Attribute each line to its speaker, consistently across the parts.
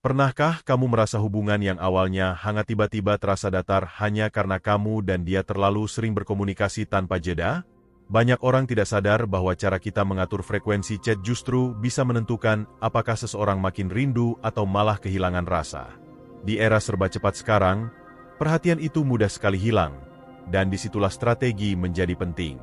Speaker 1: Pernahkah kamu merasa hubungan yang awalnya hangat tiba-tiba terasa datar hanya karena kamu dan dia terlalu sering berkomunikasi tanpa jeda? Banyak orang tidak sadar bahwa cara kita mengatur frekuensi chat justru bisa menentukan apakah seseorang makin rindu atau malah kehilangan rasa. Di era serba cepat sekarang, perhatian itu mudah sekali hilang, dan disitulah strategi menjadi penting.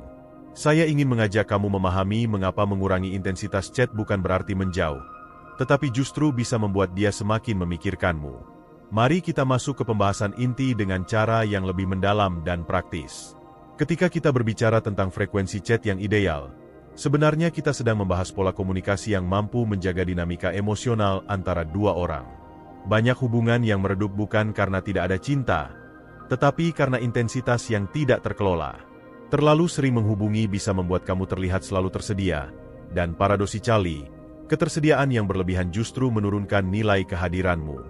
Speaker 1: Saya ingin mengajak kamu memahami mengapa mengurangi intensitas chat bukan berarti menjauh, tetapi justru bisa membuat dia semakin memikirkanmu. Mari kita masuk ke pembahasan inti dengan cara yang lebih mendalam dan praktis. Ketika kita berbicara tentang frekuensi chat yang ideal, sebenarnya kita sedang membahas pola komunikasi yang mampu menjaga dinamika emosional antara dua orang. Banyak hubungan yang meredup bukan karena tidak ada cinta, tetapi karena intensitas yang tidak terkelola. Terlalu sering menghubungi bisa membuat kamu terlihat selalu tersedia, dan paradoksically, ketersediaan yang berlebihan justru menurunkan nilai kehadiranmu.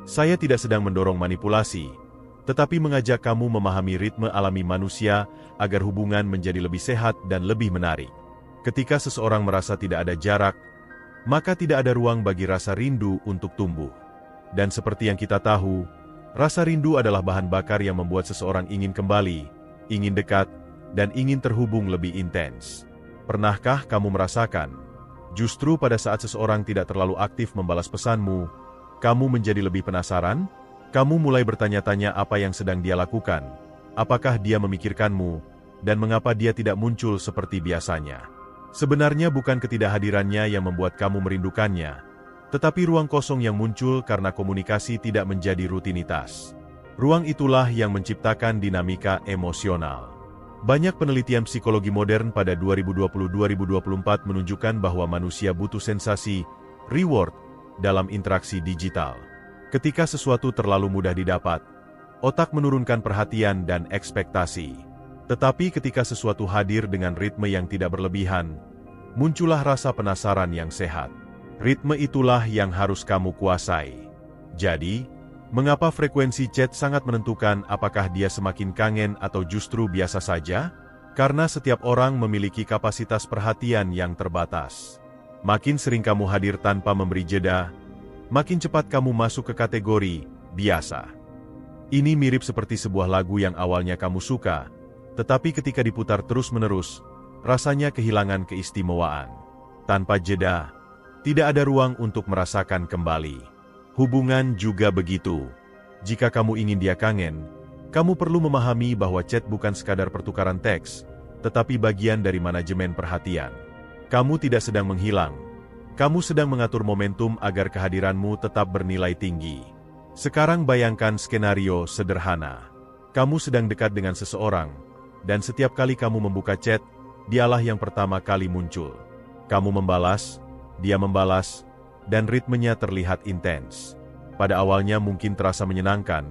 Speaker 1: Saya tidak sedang mendorong manipulasi, tetapi mengajak kamu memahami ritme alami manusia agar hubungan menjadi lebih sehat dan lebih menarik. Ketika seseorang merasa tidak ada jarak, maka tidak ada ruang bagi rasa rindu untuk tumbuh. Dan seperti yang kita tahu, rasa rindu adalah bahan bakar yang membuat seseorang ingin kembali, ingin dekat, dan ingin terhubung lebih intens. Pernahkah kamu merasakan, justru pada saat seseorang tidak terlalu aktif membalas pesanmu, kamu menjadi lebih penasaran? Kamu mulai bertanya-tanya apa yang sedang dia lakukan, apakah dia memikirkanmu, dan mengapa dia tidak muncul seperti biasanya. Sebenarnya bukan ketidakhadirannya yang membuat kamu merindukannya, tetapi ruang kosong yang muncul karena komunikasi tidak menjadi rutinitas. Ruang itulah yang menciptakan dinamika emosional. Banyak penelitian psikologi modern pada 2020-2024 menunjukkan bahwa manusia butuh sensasi, reward, dalam interaksi digital. Ketika sesuatu terlalu mudah didapat, otak menurunkan perhatian dan ekspektasi. Tetapi ketika sesuatu hadir dengan ritme yang tidak berlebihan, muncullah rasa penasaran yang sehat. Ritme itulah yang harus kamu kuasai. Jadi, mengapa frekuensi chat sangat menentukan apakah dia semakin kangen atau justru biasa saja? Karena setiap orang memiliki kapasitas perhatian yang terbatas. Makin sering kamu hadir tanpa memberi jeda, makin cepat kamu masuk ke kategori biasa. Ini mirip seperti sebuah lagu yang awalnya kamu suka, tetapi ketika diputar terus-menerus, rasanya kehilangan keistimewaan. Tanpa jeda, tidak ada ruang untuk merasakan kembali. Hubungan juga begitu. Jika kamu ingin dia kangen, kamu perlu memahami bahwa chat bukan sekadar pertukaran teks, tetapi bagian dari manajemen perhatian. Kamu tidak sedang menghilang. Kamu sedang mengatur momentum agar kehadiranmu tetap bernilai tinggi. Sekarang bayangkan skenario sederhana. Kamu sedang dekat dengan seseorang, dan setiap kali kamu membuka chat, dialah yang pertama kali muncul. Kamu membalas, dia membalas, dan ritmenya terlihat intens. Pada awalnya mungkin terasa menyenangkan,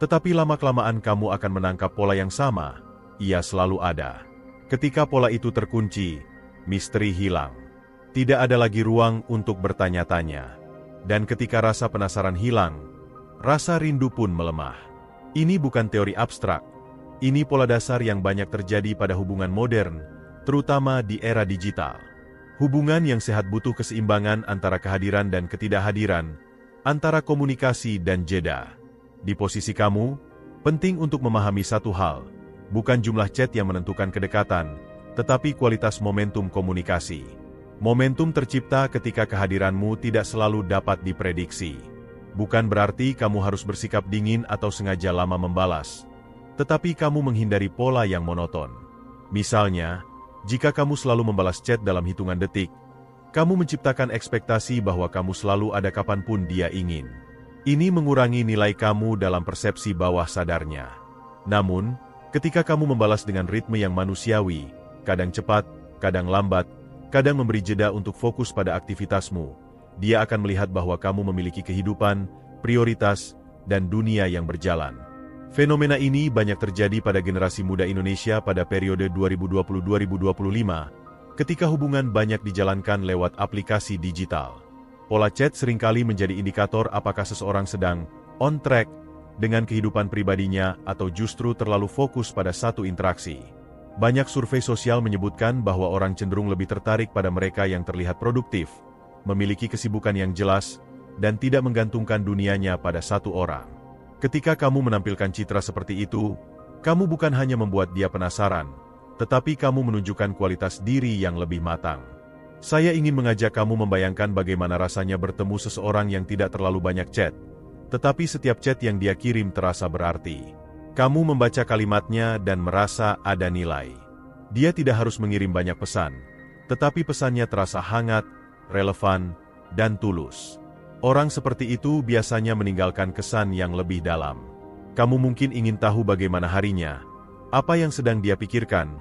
Speaker 1: tetapi lama-kelamaan kamu akan menangkap pola yang sama. Ia selalu ada. Ketika pola itu terkunci, misteri hilang. Tidak ada lagi ruang untuk bertanya-tanya. Dan ketika rasa penasaran hilang, rasa rindu pun melemah. Ini bukan teori abstrak. Ini pola dasar yang banyak terjadi pada hubungan modern, terutama di era digital. Hubungan yang sehat butuh keseimbangan antara kehadiran dan ketidakhadiran, antara komunikasi dan jeda. Di posisi kamu, penting untuk memahami satu hal, bukan jumlah chat yang menentukan kedekatan, tetapi kualitas momentum komunikasi. Momentum tercipta ketika kehadiranmu tidak selalu dapat diprediksi. Bukan berarti kamu harus bersikap dingin atau sengaja lama membalas, tetapi kamu menghindari pola yang monoton. Misalnya, jika kamu selalu membalas chat dalam hitungan detik, kamu menciptakan ekspektasi bahwa kamu selalu ada kapanpun dia ingin. Ini mengurangi nilai kamu dalam persepsi bawah sadarnya. Namun, ketika kamu membalas dengan ritme yang manusiawi, kadang cepat, kadang lambat, kadang memberi jeda untuk fokus pada aktivitasmu, dia akan melihat bahwa kamu memiliki kehidupan, prioritas, dan dunia yang berjalan. Fenomena ini banyak terjadi pada generasi muda Indonesia pada periode 2020-2025, ketika hubungan banyak dijalankan lewat aplikasi digital. Pola chat seringkali menjadi indikator apakah seseorang sedang on track dengan kehidupan pribadinya atau justru terlalu fokus pada satu interaksi. Banyak survei sosial menyebutkan bahwa orang cenderung lebih tertarik pada mereka yang terlihat produktif, memiliki kesibukan yang jelas, dan tidak menggantungkan dunianya pada satu orang. Ketika kamu menampilkan citra seperti itu, kamu bukan hanya membuat dia penasaran, tetapi kamu menunjukkan kualitas diri yang lebih matang. Saya ingin mengajak kamu membayangkan bagaimana rasanya bertemu seseorang yang tidak terlalu banyak chat, tetapi setiap chat yang dia kirim terasa berarti. Kamu membaca kalimatnya dan merasa ada nilai. Dia tidak harus mengirim banyak pesan, tetapi pesannya terasa hangat, relevan, dan tulus. Orang seperti itu biasanya meninggalkan kesan yang lebih dalam. Kamu mungkin ingin tahu bagaimana harinya, apa yang sedang dia pikirkan,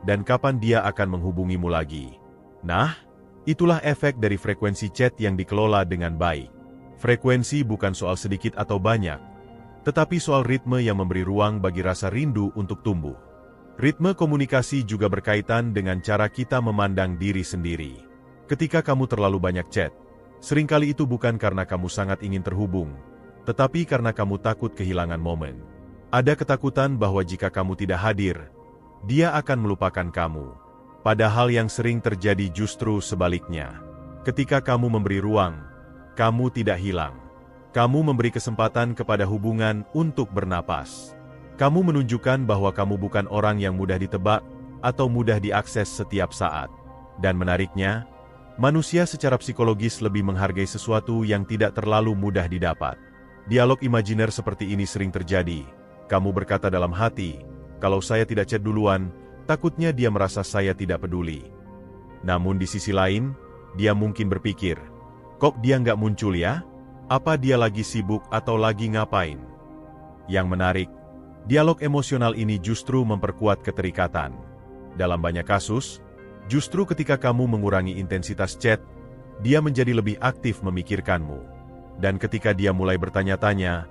Speaker 1: dan kapan dia akan menghubungimu lagi. Nah, itulah efek dari frekuensi chat yang dikelola dengan baik. Frekuensi bukan soal sedikit atau banyak, tetapi soal ritme yang memberi ruang bagi rasa rindu untuk tumbuh. Ritme komunikasi juga berkaitan dengan cara kita memandang diri sendiri. Ketika kamu terlalu banyak chat, seringkali itu bukan karena kamu sangat ingin terhubung, tetapi karena kamu takut kehilangan momen. Ada ketakutan bahwa jika kamu tidak hadir, dia akan melupakan kamu. Padahal yang sering terjadi justru sebaliknya. Ketika kamu memberi ruang, kamu tidak hilang. Kamu memberi kesempatan kepada hubungan untuk bernapas. Kamu menunjukkan bahwa kamu bukan orang yang mudah ditebak atau mudah diakses setiap saat. Dan menariknya, manusia secara psikologis lebih menghargai sesuatu yang tidak terlalu mudah didapat. Dialog imajiner seperti ini sering terjadi. Kamu berkata dalam hati, kalau saya tidak chat duluan, takutnya dia merasa saya tidak peduli. Namun di sisi lain, dia mungkin berpikir, kok dia nggak muncul ya? Apa dia lagi sibuk atau lagi ngapain? Yang menarik, dialog emosional ini justru memperkuat keterikatan. Dalam banyak kasus, justru ketika kamu mengurangi intensitas chat, dia menjadi lebih aktif memikirkanmu. Dan ketika dia mulai bertanya-tanya,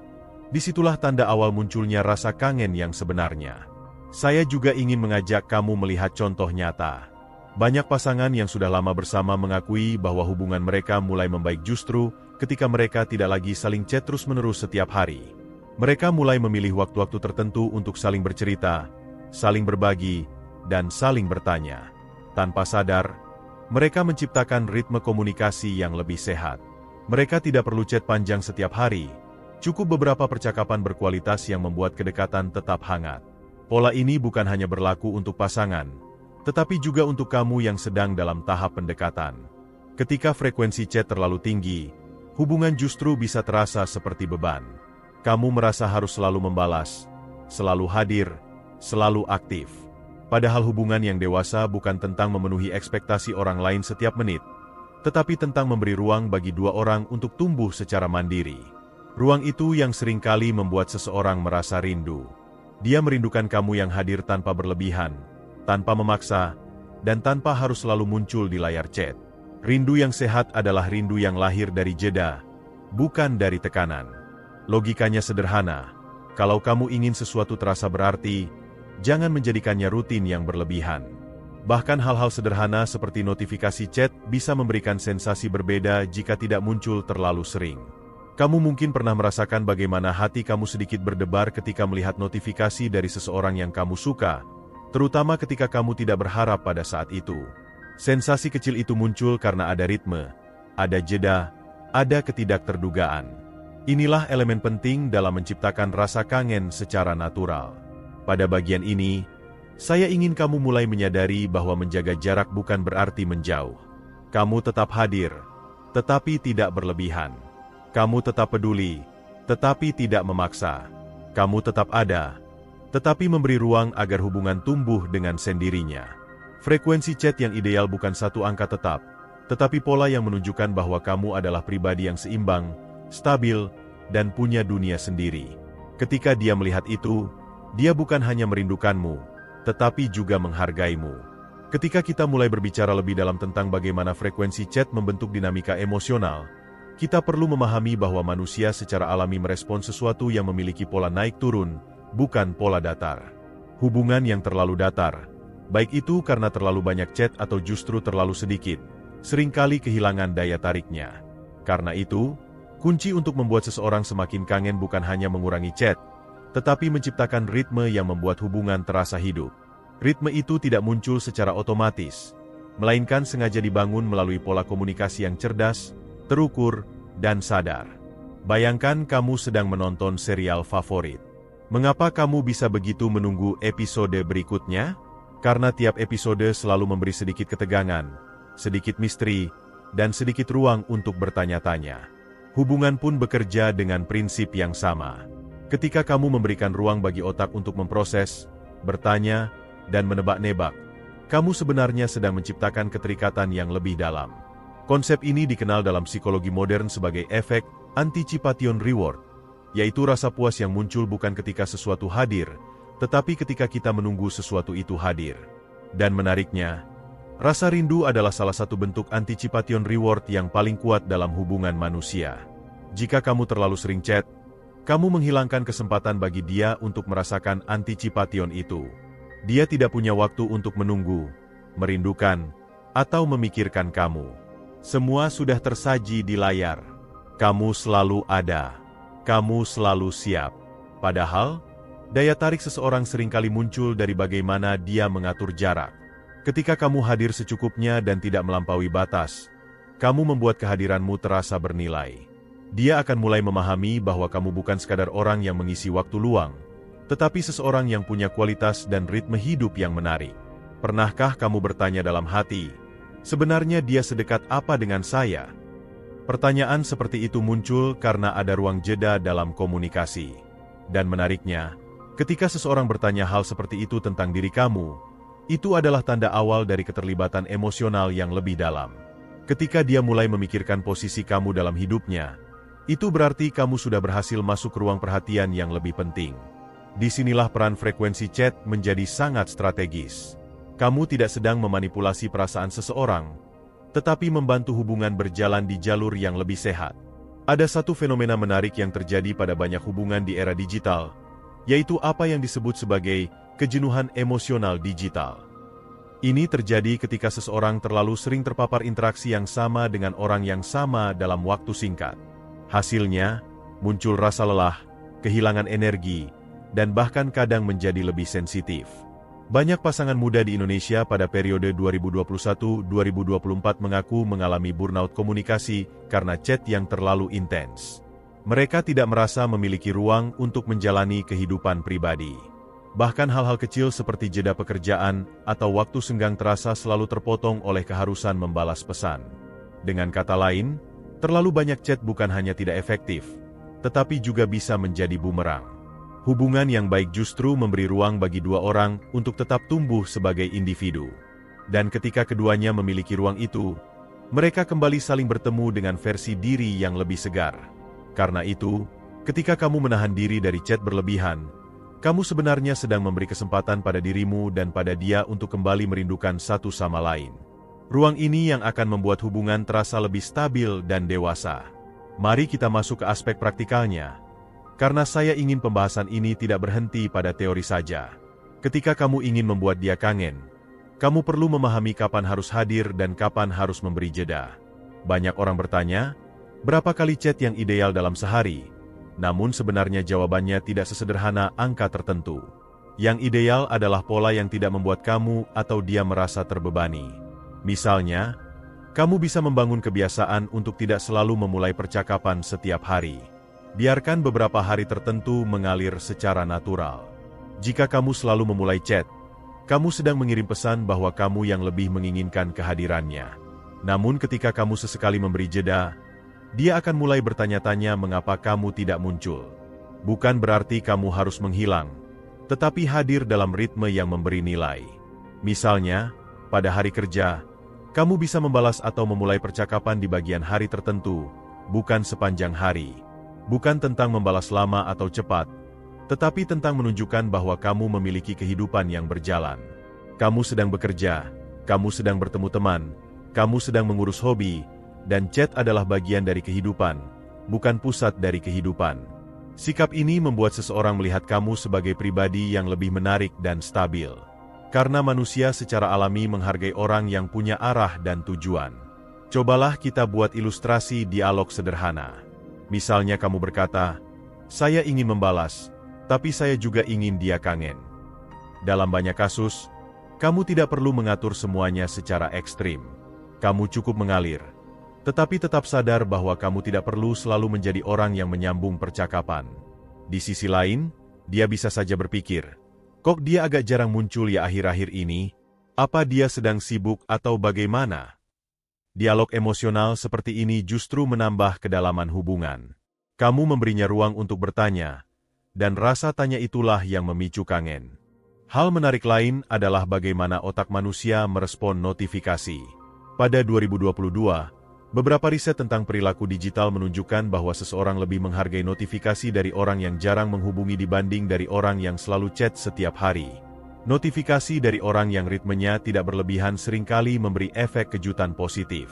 Speaker 1: disitulah tanda awal munculnya rasa kangen yang sebenarnya. Saya juga ingin mengajak kamu melihat contoh nyata. Banyak pasangan yang sudah lama bersama mengakui bahwa hubungan mereka mulai membaik justru ketika mereka tidak lagi saling chat terus-menerus setiap hari. Mereka mulai memilih waktu-waktu tertentu untuk saling bercerita, saling berbagi, dan saling bertanya. Tanpa sadar, mereka menciptakan ritme komunikasi yang lebih sehat. Mereka tidak perlu chat panjang setiap hari, cukup beberapa percakapan berkualitas yang membuat kedekatan tetap hangat. Pola ini bukan hanya berlaku untuk pasangan, tetapi juga untuk kamu yang sedang dalam tahap pendekatan. Ketika frekuensi chat terlalu tinggi, hubungan justru bisa terasa seperti beban. Kamu merasa harus selalu membalas, selalu hadir, selalu aktif. Padahal hubungan yang dewasa bukan tentang memenuhi ekspektasi orang lain setiap menit, tetapi tentang memberi ruang bagi dua orang untuk tumbuh secara mandiri. Ruang itu yang seringkali membuat seseorang merasa rindu. Dia merindukan kamu yang hadir tanpa berlebihan, tanpa memaksa, dan tanpa harus selalu muncul di layar chat. Rindu yang sehat adalah rindu yang lahir dari jeda, bukan dari tekanan. Logikanya sederhana, kalau kamu ingin sesuatu terasa berarti, jangan menjadikannya rutin yang berlebihan. Bahkan hal-hal sederhana seperti notifikasi chat bisa memberikan sensasi berbeda jika tidak muncul terlalu sering. Kamu mungkin pernah merasakan bagaimana hati kamu sedikit berdebar ketika melihat notifikasi dari seseorang yang kamu suka, terutama ketika kamu tidak berharap pada saat itu. Sensasi kecil itu muncul karena ada ritme, ada jeda, ada ketidakterdugaan. Inilah elemen penting dalam menciptakan rasa kangen secara natural. Pada bagian ini, saya ingin kamu mulai menyadari bahwa menjaga jarak bukan berarti menjauh. Kamu tetap hadir, tetapi tidak berlebihan. Kamu tetap peduli, tetapi tidak memaksa. Kamu tetap ada, tetapi memberi ruang agar hubungan tumbuh dengan sendirinya. Frekuensi chat yang ideal bukan satu angka tetap, tetapi pola yang menunjukkan bahwa kamu adalah pribadi yang seimbang, stabil, dan punya dunia sendiri. Ketika dia melihat itu, dia bukan hanya merindukanmu, tetapi juga menghargaimu. Ketika kita mulai berbicara lebih dalam tentang bagaimana frekuensi chat membentuk dinamika emosional, kita perlu memahami bahwa manusia secara alami merespons sesuatu yang memiliki pola naik turun, bukan pola datar. Hubungan yang terlalu datar, baik itu karena terlalu banyak chat atau justru terlalu sedikit, seringkali kehilangan daya tariknya. Karena itu, kunci untuk membuat seseorang semakin kangen bukan hanya mengurangi chat, tetapi menciptakan ritme yang membuat hubungan terasa hidup. Ritme itu tidak muncul secara otomatis, melainkan sengaja dibangun melalui pola komunikasi yang cerdas, terukur, dan sadar. Bayangkan kamu sedang menonton serial favorit. Mengapa kamu bisa begitu menunggu episode berikutnya? Karena tiap episode selalu memberi sedikit ketegangan, sedikit misteri, dan sedikit ruang untuk bertanya-tanya. Hubungan pun bekerja dengan prinsip yang sama. Ketika kamu memberikan ruang bagi otak untuk memproses, bertanya, dan menebak-nebak, kamu sebenarnya sedang menciptakan keterikatan yang lebih dalam. Konsep ini dikenal dalam psikologi modern sebagai efek anticipation reward, yaitu rasa puas yang muncul bukan ketika sesuatu hadir, tetapi ketika kita menunggu sesuatu itu hadir. Dan menariknya, rasa rindu adalah salah satu bentuk anticipation reward yang paling kuat dalam hubungan manusia. Jika kamu terlalu sering chat, kamu menghilangkan kesempatan bagi dia untuk merasakan anticipation itu. Dia tidak punya waktu untuk menunggu, merindukan, atau memikirkan kamu. Semua sudah tersaji di layar. Kamu selalu ada. Kamu selalu siap. Padahal, daya tarik seseorang seringkali muncul dari bagaimana dia mengatur jarak. Ketika kamu hadir secukupnya dan tidak melampaui batas, kamu membuat kehadiranmu terasa bernilai. Dia akan mulai memahami bahwa kamu bukan sekadar orang yang mengisi waktu luang, tetapi seseorang yang punya kualitas dan ritme hidup yang menarik. Pernahkah kamu bertanya dalam hati, sebenarnya dia sedekat apa dengan saya? Pertanyaan seperti itu muncul karena ada ruang jeda dalam komunikasi. Dan menariknya, ketika seseorang bertanya hal seperti itu tentang diri kamu, itu adalah tanda awal dari keterlibatan emosional yang lebih dalam. Ketika dia mulai memikirkan posisi kamu dalam hidupnya, itu berarti kamu sudah berhasil masuk ke ruang perhatian yang lebih penting. Disinilah peran frekuensi chat menjadi sangat strategis. Kamu tidak sedang memanipulasi perasaan seseorang, tetapi membantu hubungan berjalan di jalur yang lebih sehat. Ada satu fenomena menarik yang terjadi pada banyak hubungan di era digital, yaitu apa yang disebut sebagai kejenuhan emosional digital. Ini terjadi ketika seseorang terlalu sering terpapar interaksi yang sama dengan orang yang sama dalam waktu singkat. Hasilnya, muncul rasa lelah, kehilangan energi, dan bahkan kadang menjadi lebih sensitif. Banyak pasangan muda di Indonesia pada periode 2021-2024 mengaku mengalami burnout komunikasi karena chat yang terlalu intens. Mereka tidak merasa memiliki ruang untuk menjalani kehidupan pribadi. Bahkan hal-hal kecil seperti jeda pekerjaan atau waktu senggang terasa selalu terpotong oleh keharusan membalas pesan. Dengan kata lain, terlalu banyak chat bukan hanya tidak efektif, tetapi juga bisa menjadi bumerang. Hubungan yang baik justru memberi ruang bagi dua orang untuk tetap tumbuh sebagai individu. Dan ketika keduanya memiliki ruang itu, mereka kembali saling bertemu dengan versi diri yang lebih segar. Karena itu, ketika kamu menahan diri dari chat berlebihan, kamu sebenarnya sedang memberi kesempatan pada dirimu dan pada dia untuk kembali merindukan satu sama lain. Ruang ini yang akan membuat hubungan terasa lebih stabil dan dewasa. Mari kita masuk ke aspek praktikalnya. Karena saya ingin pembahasan ini tidak berhenti pada teori saja. Ketika kamu ingin membuat dia kangen, kamu perlu memahami kapan harus hadir dan kapan harus memberi jeda. Banyak orang bertanya, berapa kali chat yang ideal dalam sehari? Namun sebenarnya jawabannya tidak sesederhana angka tertentu. Yang ideal adalah pola yang tidak membuat kamu atau dia merasa terbebani. Misalnya, kamu bisa membangun kebiasaan untuk tidak selalu memulai percakapan setiap hari. Biarkan beberapa hari tertentu mengalir secara natural. Jika kamu selalu memulai chat, kamu sedang mengirim pesan bahwa kamu yang lebih menginginkan kehadirannya. Namun ketika kamu sesekali memberi jeda, dia akan mulai bertanya-tanya mengapa kamu tidak muncul. Bukan berarti kamu harus menghilang, tetapi hadir dalam ritme yang memberi nilai. Misalnya, pada hari kerja, kamu bisa membalas atau memulai percakapan di bagian hari tertentu, bukan sepanjang hari. Bukan tentang membalas lama atau cepat, tetapi tentang menunjukkan bahwa kamu memiliki kehidupan yang berjalan. Kamu sedang bekerja, kamu sedang bertemu teman, kamu sedang mengurus hobi, dan chat adalah bagian dari kehidupan, bukan pusat dari kehidupan. Sikap ini membuat seseorang melihat kamu sebagai pribadi yang lebih menarik dan stabil. Karena manusia secara alami menghargai orang yang punya arah dan tujuan. Cobalah kita buat ilustrasi dialog sederhana. Misalnya kamu berkata, saya ingin membalas, tapi saya juga ingin dia kangen. Dalam banyak kasus, kamu tidak perlu mengatur semuanya secara ekstrim. Kamu cukup mengalir. Tetapi tetap sadar bahwa kamu tidak perlu selalu menjadi orang yang menyambung percakapan. Di sisi lain, dia bisa saja berpikir, kok dia agak jarang muncul ya akhir-akhir ini? Apa dia sedang sibuk atau bagaimana? Dialog emosional seperti ini justru menambah kedalaman hubungan. Kamu memberinya ruang untuk bertanya, dan rasa tanya itulah yang memicu kangen. Hal menarik lain adalah bagaimana otak manusia merespon notifikasi. Pada 2022, beberapa riset tentang perilaku digital menunjukkan bahwa seseorang lebih menghargai notifikasi dari orang yang jarang menghubungi dibanding dari orang yang selalu chat setiap hari. Notifikasi dari orang yang ritmenya tidak berlebihan seringkali memberi efek kejutan positif.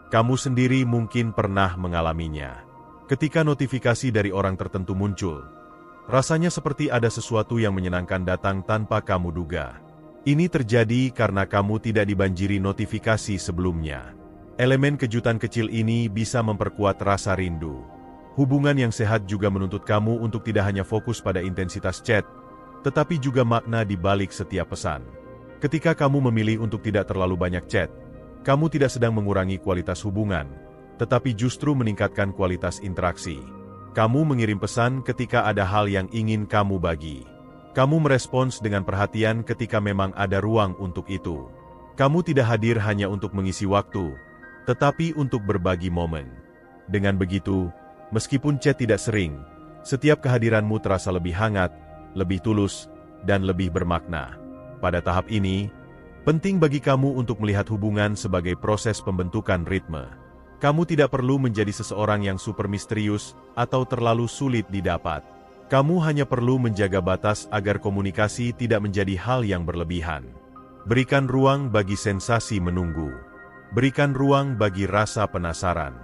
Speaker 1: Kamu sendiri mungkin pernah mengalaminya. Ketika notifikasi dari orang tertentu muncul, rasanya seperti ada sesuatu yang menyenangkan datang tanpa kamu duga. Ini terjadi karena kamu tidak dibanjiri notifikasi sebelumnya. Elemen kejutan kecil ini bisa memperkuat rasa rindu. Hubungan yang sehat juga menuntut kamu untuk tidak hanya fokus pada intensitas chat, tetapi juga makna di balik setiap pesan. Ketika kamu memilih untuk tidak terlalu banyak chat, kamu tidak sedang mengurangi kualitas hubungan, tetapi justru meningkatkan kualitas interaksi. Kamu mengirim pesan ketika ada hal yang ingin kamu bagi. Kamu merespons dengan perhatian ketika memang ada ruang untuk itu. Kamu tidak hadir hanya untuk mengisi waktu, tetapi untuk berbagi momen. Dengan begitu, meskipun chat tidak sering, setiap kehadiranmu terasa lebih hangat, lebih tulus, dan lebih bermakna. Pada tahap ini, penting bagi kamu untuk melihat hubungan sebagai proses pembentukan ritme. Kamu tidak perlu menjadi seseorang yang super misterius atau terlalu sulit didapat. Kamu hanya perlu menjaga batas agar komunikasi tidak menjadi hal yang berlebihan. Berikan ruang bagi sensasi menunggu. Berikan ruang bagi rasa penasaran.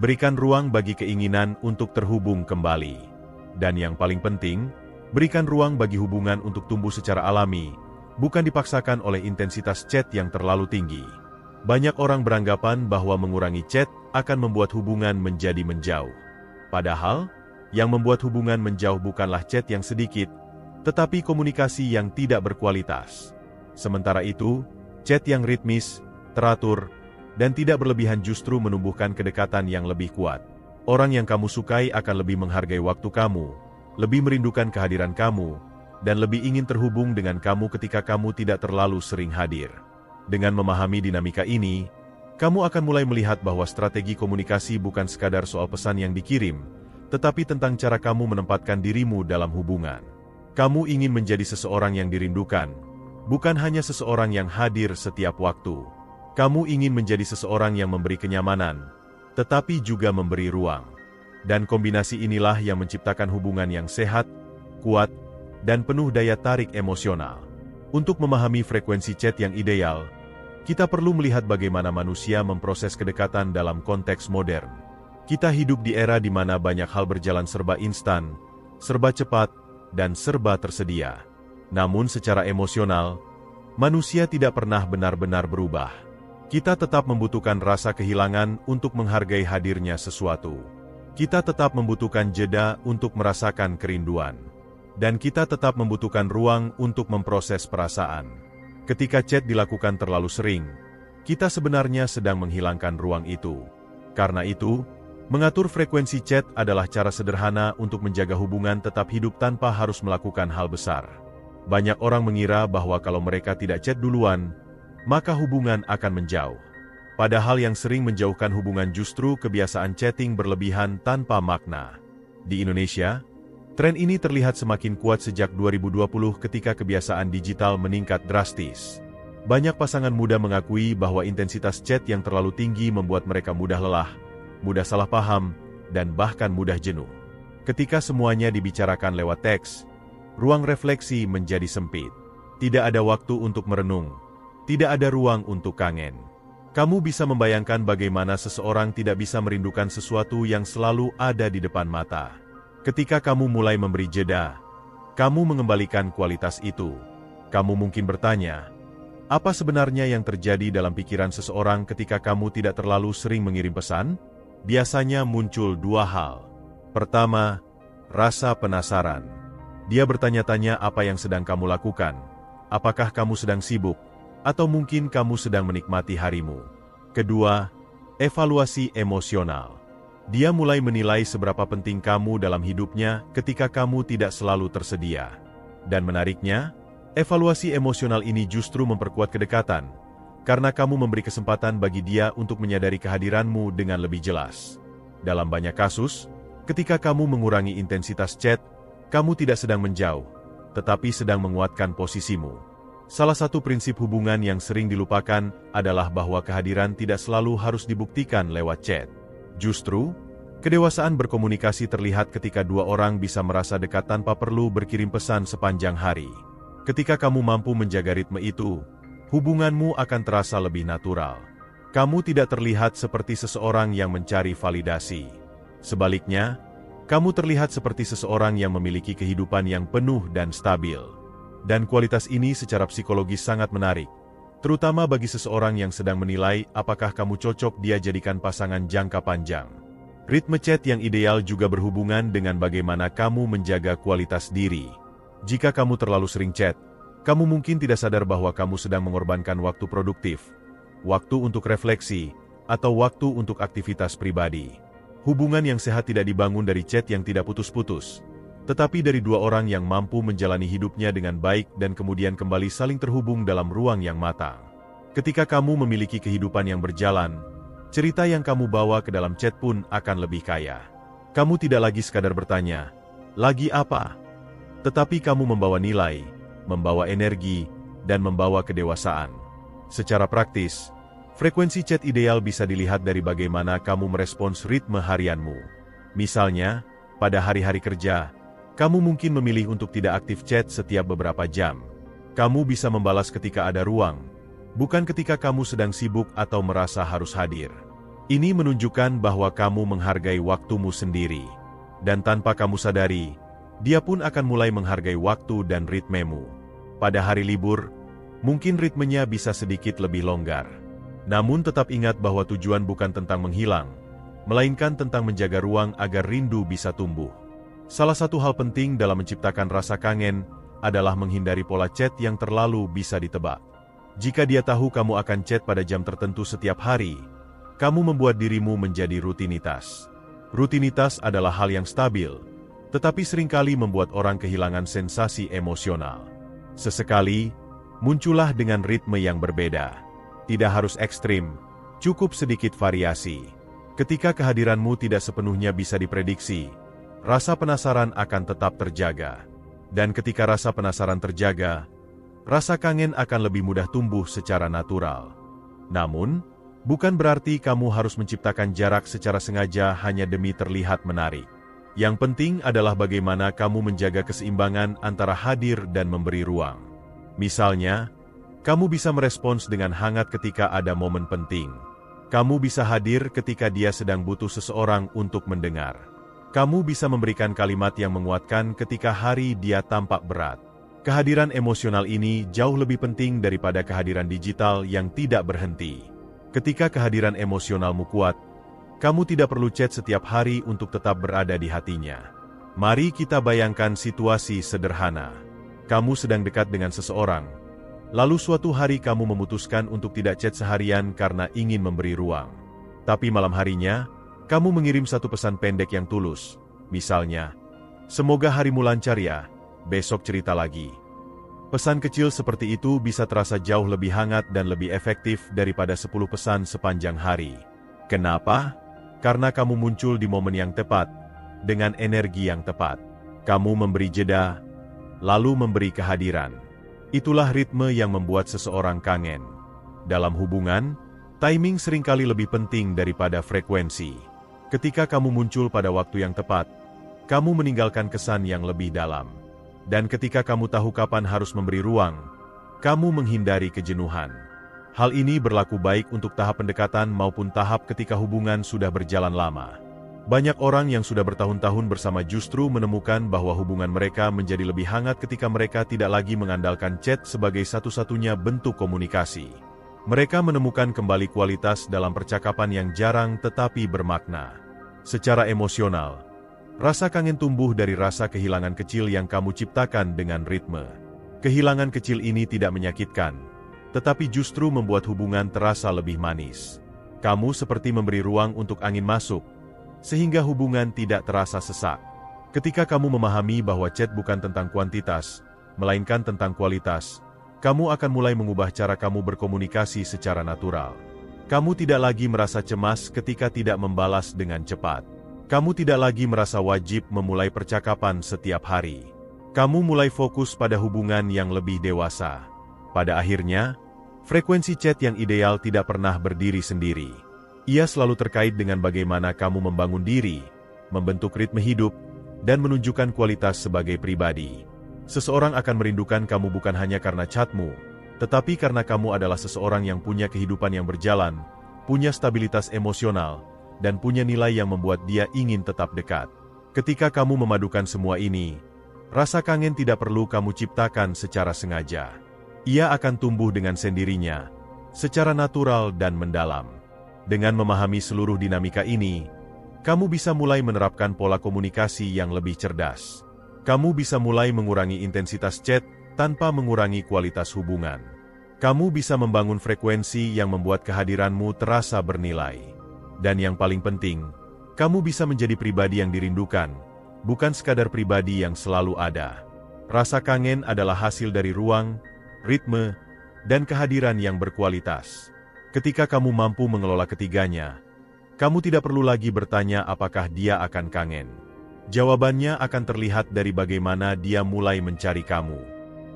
Speaker 1: Berikan ruang bagi keinginan untuk terhubung kembali. Dan yang paling penting, berikan ruang bagi hubungan untuk tumbuh secara alami, bukan dipaksakan oleh intensitas chat yang terlalu tinggi. Banyak orang beranggapan bahwa mengurangi chat akan membuat hubungan menjadi menjauh. Padahal, yang membuat hubungan menjauh bukanlah chat yang sedikit, tetapi komunikasi yang tidak berkualitas. Sementara itu, chat yang ritmis, teratur, dan tidak berlebihan justru menumbuhkan kedekatan yang lebih kuat. Orang yang kamu sukai akan lebih menghargai waktu kamu, lebih merindukan kehadiran kamu, dan lebih ingin terhubung dengan kamu ketika kamu tidak terlalu sering hadir. Dengan memahami dinamika ini, kamu akan mulai melihat bahwa strategi komunikasi bukan sekadar soal pesan yang dikirim, tetapi tentang cara kamu menempatkan dirimu dalam hubungan. Kamu ingin menjadi seseorang yang dirindukan, bukan hanya seseorang yang hadir setiap waktu. Kamu ingin menjadi seseorang yang memberi kenyamanan, tetapi juga memberi ruang. Dan kombinasi inilah yang menciptakan hubungan yang sehat, kuat, dan penuh daya tarik emosional. Untuk memahami frekuensi chat yang ideal, kita perlu melihat bagaimana manusia memproses kedekatan dalam konteks modern. Kita hidup di era di mana banyak hal berjalan serba instan, serba cepat, dan serba tersedia. Namun secara emosional, manusia tidak pernah benar-benar berubah. Kita tetap membutuhkan rasa kehilangan untuk menghargai hadirnya sesuatu. Kita tetap membutuhkan jeda untuk merasakan kerinduan. Dan kita tetap membutuhkan ruang untuk memproses perasaan. Ketika chat dilakukan terlalu sering, kita sebenarnya sedang menghilangkan ruang itu. Karena itu, mengatur frekuensi chat adalah cara sederhana untuk menjaga hubungan tetap hidup tanpa harus melakukan hal besar. Banyak orang mengira bahwa kalau mereka tidak chat duluan, maka hubungan akan menjauh. Padahal yang sering menjauhkan hubungan justru kebiasaan chatting berlebihan tanpa makna. Di Indonesia, tren ini terlihat semakin kuat sejak 2020 ketika kebiasaan digital meningkat drastis. Banyak pasangan muda mengakui bahwa intensitas chat yang terlalu tinggi membuat mereka mudah lelah, mudah salah paham, dan bahkan mudah jenuh. Ketika semuanya dibicarakan lewat teks, ruang refleksi menjadi sempit. Tidak ada waktu untuk merenung, tidak ada ruang untuk kangen. Kamu bisa membayangkan bagaimana seseorang tidak bisa merindukan sesuatu yang selalu ada di depan mata. Ketika kamu mulai memberi jeda, kamu mengembalikan kualitas itu. Kamu mungkin bertanya, apa sebenarnya yang terjadi dalam pikiran seseorang ketika kamu tidak terlalu sering mengirim pesan? Biasanya muncul dua hal. Pertama, rasa penasaran. Dia bertanya-tanya apa yang sedang kamu lakukan. Apakah kamu sedang sibuk? Atau mungkin kamu sedang menikmati harimu? Kedua, Evaluasi emosional. Dia mulai menilai seberapa penting kamu dalam hidupnya ketika kamu tidak selalu tersedia. Dan menariknya, evaluasi emosional ini justru memperkuat kedekatan, karena kamu memberi kesempatan bagi dia untuk menyadari kehadiranmu dengan lebih jelas. Dalam banyak kasus, ketika kamu mengurangi intensitas chat, kamu tidak sedang menjauh, tetapi sedang menguatkan posisimu. Salah satu prinsip hubungan yang sering dilupakan adalah bahwa kehadiran tidak selalu harus dibuktikan lewat chat. Justru, kedewasaan berkomunikasi terlihat ketika dua orang bisa merasa dekat tanpa perlu berkirim pesan sepanjang hari. Ketika kamu mampu menjaga ritme itu, hubunganmu akan terasa lebih natural. Kamu tidak terlihat seperti seseorang yang mencari validasi. Sebaliknya, kamu terlihat seperti seseorang yang memiliki kehidupan yang penuh dan stabil. Dan kualitas ini secara psikologis sangat menarik, terutama bagi seseorang yang sedang menilai apakah kamu cocok dia jadikan pasangan jangka panjang. Ritme chat yang ideal juga berhubungan dengan bagaimana kamu menjaga kualitas diri. Jika kamu terlalu sering chat, kamu mungkin tidak sadar bahwa kamu sedang mengorbankan waktu produktif, waktu untuk refleksi, atau waktu untuk aktivitas pribadi. Hubungan yang sehat tidak dibangun dari chat yang tidak putus-putus, tetapi dari dua orang yang mampu menjalani hidupnya dengan baik dan kemudian kembali saling terhubung dalam ruang yang matang. Ketika kamu memiliki kehidupan yang berjalan, cerita yang kamu bawa ke dalam chat pun akan lebih kaya. Kamu tidak lagi sekadar bertanya, "Lagi apa?" Tetapi kamu membawa nilai, membawa energi, dan membawa kedewasaan. Secara praktis, frekuensi chat ideal bisa dilihat dari bagaimana kamu merespons ritme harianmu. Misalnya, pada hari-hari kerja, kamu mungkin memilih untuk tidak aktif chat setiap beberapa jam. Kamu bisa membalas ketika ada ruang, bukan ketika kamu sedang sibuk atau merasa harus hadir. Ini menunjukkan bahwa kamu menghargai waktumu sendiri. Dan tanpa kamu sadari, dia pun akan mulai menghargai waktu dan ritmemu. Pada hari libur, mungkin ritmenya bisa sedikit lebih longgar. Namun tetap ingat bahwa tujuan bukan tentang menghilang, melainkan tentang menjaga ruang agar rindu bisa tumbuh. Salah satu hal penting dalam menciptakan rasa kangen adalah menghindari pola chat yang terlalu bisa ditebak. Jika dia tahu kamu akan chat pada jam tertentu setiap hari, kamu membuat dirimu menjadi rutinitas. Rutinitas adalah hal yang stabil, tetapi seringkali membuat orang kehilangan sensasi emosional. Sesekali, muncullah dengan ritme yang berbeda. Tidak harus ekstrim, cukup sedikit variasi. Ketika kehadiranmu tidak sepenuhnya bisa diprediksi, rasa penasaran akan tetap terjaga. Dan ketika rasa penasaran terjaga, rasa kangen akan lebih mudah tumbuh secara natural. Namun, bukan berarti kamu harus menciptakan jarak secara sengaja hanya demi terlihat menarik. Yang penting adalah bagaimana kamu menjaga keseimbangan antara hadir dan memberi ruang. Misalnya, kamu bisa merespons dengan hangat ketika ada momen penting. Kamu bisa hadir ketika dia sedang butuh seseorang untuk mendengar. Kamu bisa memberikan kalimat yang menguatkan ketika hari dia tampak berat. Kehadiran emosional ini jauh lebih penting daripada kehadiran digital yang tidak berhenti. Ketika kehadiran emosionalmu kuat, kamu tidak perlu chat setiap hari untuk tetap berada di hatinya. Mari kita bayangkan situasi sederhana. Kamu sedang dekat dengan seseorang, lalu suatu hari kamu memutuskan untuk tidak chat seharian karena ingin memberi ruang. Tapi malam harinya, kamu mengirim satu pesan pendek yang tulus, misalnya, "Semoga harimu lancar ya, besok cerita lagi." Pesan kecil seperti itu bisa terasa jauh lebih hangat dan lebih efektif daripada 10 pesan sepanjang hari. Kenapa? Karena kamu muncul di momen yang tepat, dengan energi yang tepat. Kamu memberi jeda, lalu memberi kehadiran. Itulah ritme yang membuat seseorang kangen. Dalam hubungan, timing seringkali lebih penting daripada frekuensi. Ketika kamu muncul pada waktu yang tepat, kamu meninggalkan kesan yang lebih dalam. Dan ketika kamu tahu kapan harus memberi ruang, kamu menghindari kejenuhan. Hal ini berlaku baik untuk tahap pendekatan maupun tahap ketika hubungan sudah berjalan lama. Banyak orang yang sudah bertahun-tahun bersama justru menemukan bahwa hubungan mereka menjadi lebih hangat ketika mereka tidak lagi mengandalkan chat sebagai satu-satunya bentuk komunikasi. Mereka menemukan kembali kualitas dalam percakapan yang jarang tetapi bermakna. Secara emosional, rasa kangen tumbuh dari rasa kehilangan kecil yang kamu ciptakan dengan ritme. Kehilangan kecil ini tidak menyakitkan, tetapi justru membuat hubungan terasa lebih manis. Kamu seperti memberi ruang untuk angin masuk, sehingga hubungan tidak terasa sesak. Ketika kamu memahami bahwa chat bukan tentang kuantitas, melainkan tentang kualitas, kamu akan mulai mengubah cara kamu berkomunikasi secara natural. Kamu tidak lagi merasa cemas ketika tidak membalas dengan cepat. Kamu tidak lagi merasa wajib memulai percakapan setiap hari. Kamu mulai fokus pada hubungan yang lebih dewasa. Pada akhirnya, frekuensi chat yang ideal tidak pernah berdiri sendiri. Ia selalu terkait dengan bagaimana kamu membangun diri, membentuk ritme hidup, dan menunjukkan kualitas sebagai pribadi. Seseorang akan merindukan kamu bukan hanya karena chatmu, tetapi karena kamu adalah seseorang yang punya kehidupan yang berjalan, punya stabilitas emosional, dan punya nilai yang membuat dia ingin tetap dekat. Ketika kamu memadukan semua ini, rasa kangen tidak perlu kamu ciptakan secara sengaja. Ia akan tumbuh dengan sendirinya, secara natural dan mendalam. Dengan memahami seluruh dinamika ini, kamu bisa mulai menerapkan pola komunikasi yang lebih cerdas. Kamu bisa mulai mengurangi intensitas chat tanpa mengurangi kualitas hubungan. Kamu bisa membangun frekuensi yang membuat kehadiranmu terasa bernilai. Dan yang paling penting, kamu bisa menjadi pribadi yang dirindukan, bukan sekadar pribadi yang selalu ada. Rasa kangen adalah hasil dari ruang, ritme, dan kehadiran yang berkualitas. Ketika kamu mampu mengelola ketiganya, kamu tidak perlu lagi bertanya apakah dia akan kangen. Jawabannya akan terlihat dari bagaimana dia mulai mencari kamu.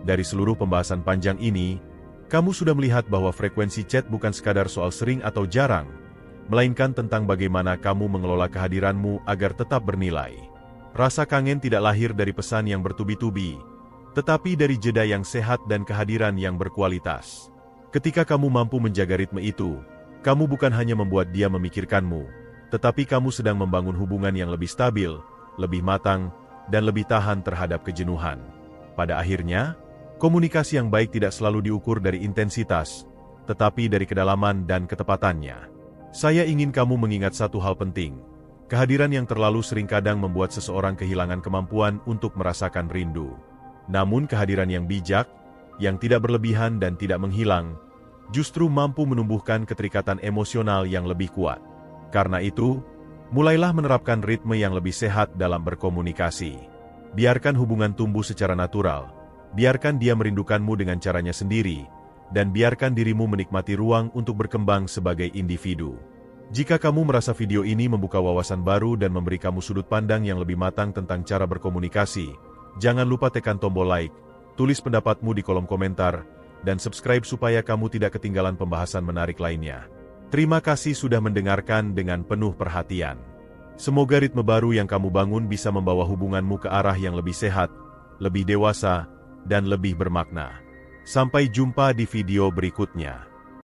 Speaker 1: Dari seluruh pembahasan panjang ini, kamu sudah melihat bahwa frekuensi chat bukan sekadar soal sering atau jarang, melainkan tentang bagaimana kamu mengelola kehadiranmu agar tetap bernilai. Rasa kangen tidak lahir dari pesan yang bertubi-tubi, tetapi dari jeda yang sehat dan kehadiran yang berkualitas. Ketika kamu mampu menjaga ritme itu, kamu bukan hanya membuat dia memikirkanmu, tetapi kamu sedang membangun hubungan yang lebih stabil, lebih matang, dan lebih tahan terhadap kejenuhan. Pada akhirnya, komunikasi yang baik tidak selalu diukur dari intensitas, tetapi dari kedalaman dan ketepatannya. Saya ingin kamu mengingat satu hal penting. Kehadiran yang terlalu sering kadang membuat seseorang kehilangan kemampuan untuk merasakan rindu. Namun kehadiran yang bijak, yang tidak berlebihan dan tidak menghilang, justru mampu menumbuhkan keterikatan emosional yang lebih kuat. Karena itu, mulailah menerapkan ritme yang lebih sehat dalam berkomunikasi. Biarkan hubungan tumbuh secara natural, biarkan dia merindukanmu dengan caranya sendiri, dan biarkan dirimu menikmati ruang untuk berkembang sebagai individu. Jika kamu merasa video ini membuka wawasan baru dan memberi kamu sudut pandang yang lebih matang tentang cara berkomunikasi, jangan lupa tekan tombol like, tulis pendapatmu di kolom komentar, dan subscribe supaya kamu tidak ketinggalan pembahasan menarik lainnya. Terima kasih sudah mendengarkan dengan penuh perhatian. Semoga ritme baru yang kamu bangun bisa membawa hubunganmu ke arah yang lebih sehat, lebih dewasa, dan lebih bermakna. Sampai jumpa di video berikutnya.